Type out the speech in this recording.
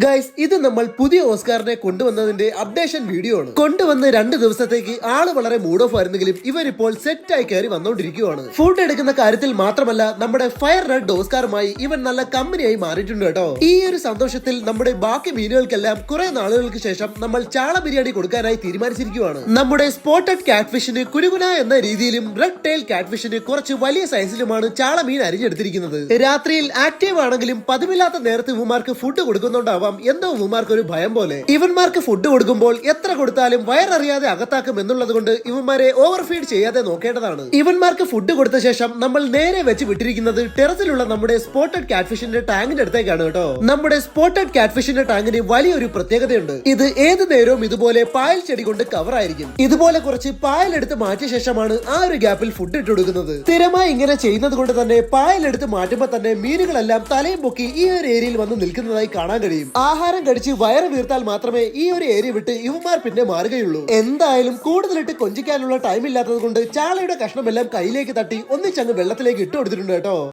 Guys, ഇത് നമ്മൾ പുതിയ ഓസ്കാറിനെ കൊണ്ടുവന്നതിന്റെ അപ്ഡേഷൻ വീഡിയോ ആണ്. കൊണ്ടുവന്ന് 2 ദിവസത്തേക്ക് ആള് വളരെ മൂഡ് ഓഫ് ആയിരുന്നെങ്കിലും ഇവരിപ്പോൾ സെറ്റ് ആയി കയറി വന്നോണ്ടിരിക്കുകയാണ്. ഫുഡ് എടുക്കുന്ന കാര്യത്തിൽ മാത്രമല്ല, നമ്മുടെ ഫയർ റെഡ് ഓസ്കാറുമായി ഇവൻ നല്ല കമ്പനിയായി മാറിയിട്ടുണ്ട് കേട്ടോ. ഈ ഒരു സന്തോഷത്തിൽ നമ്മുടെ ബാക്കി മീനുകൾക്കെല്ലാം കുറെ നാളുകൾക്ക് ശേഷം നമ്മൾ ചാള ബിരിയാണി കൊടുക്കാനായി തീരുമാനിച്ചിരിക്കുകയാണ്. നമ്മുടെ സ്പോട്ടഡ് കാറ്റ്ഫിഷിന് കുനുകുന എന്ന രീതിയിലും റെഡ് ടെയിൽ കാറ്റ്ഫിഷിന് കുറച്ച് വലിയ സൈസിലുമാണ് ചാള മീൻ അരിഞ്ഞെടുത്തിരിക്കുന്നത്. രാത്രിയിൽ ആക്റ്റീവ് ആണെങ്കിലും പതിവില്ലാത്ത നേരത്ത് ഇവന്മാർക്ക് ഫുഡ് കൊടുക്കുന്നുണ്ടാവാം. എന്തോ ഇവന്മാർക്ക് ഒരു ഭയം പോലെ. ഇവന്മാർക്ക് ഫുഡ് കൊടുക്കുമ്പോൾ എത്ര കൊടുത്താലും വയററിയാതെ അകത്താക്കും എന്നുള്ളത് കൊണ്ട് ഇവന്മാരെ ഓവർ ഫീഡ് ചെയ്യാതെ നോക്കേണ്ടതാണ്. ഇവന്മാർക്ക് ഫുഡ് കൊടുത്ത ശേഷം നമ്മൾ നേരെ വെച്ച് വിട്ടിരിക്കുന്നത് ടെറസിലുള്ള നമ്മുടെ സ്പോട്ടഡ് കാറ്റ്ഫിഷിന്റെ ടാങ്കിന്റെ അടുത്തേക്കാണ് കേട്ടോ. നമ്മുടെ സ്പോട്ടഡ് കാറ്റ്ഫിഷിന്റെ ടാങ്കിന് വലിയൊരു പ്രത്യേകതയുണ്ട്. ഇത് ഏത് നേരവും ഇതുപോലെ പായൽ ചെടി കൊണ്ട് കവർ ആയിരിക്കും. ഇതുപോലെ കുറച്ച് പായൽ എടുത്ത് മാറ്റിയ ശേഷമാണ് ആ ഒരു ഗ്യാപ്പിൽ ഫുഡ് ഇട്ട് കൊടുക്കുന്നത്. സ്ഥിരമായി ഇങ്ങനെ ചെയ്യുന്നത് കൊണ്ട് തന്നെ പായൽ എടുത്ത് മാറ്റുമ്പോൾ തന്നെ മീനുകളെല്ലാം തലയും പൊക്കി ഈ ഒരു ഏരിയയിൽ വന്ന് നിൽക്കുന്നതായി കാണാൻ കഴിയും. ആഹാരം കഴിച്ച് വയറ് വീർത്താൽ മാത്രമേ ഈ ഒരു ഏരിയ വിട്ട് ഇവന്മാർ പിന്നെ മാറുകയുള്ളൂ. എന്തായാലും കൂടുതലിട്ട് കൊഞ്ചിക്കാനുള്ള ടൈം ഇല്ലാത്തത് കൊണ്ട് ചാളയുടെ കഷ്ണമെല്ലാം കയ്യിലേക്ക് തട്ടി ഒന്നിച്ചങ്ങ് വെള്ളത്തിലേക്ക് ഇട്ട് കൊടുത്തിട്ടുണ്ട് കേട്ടോ.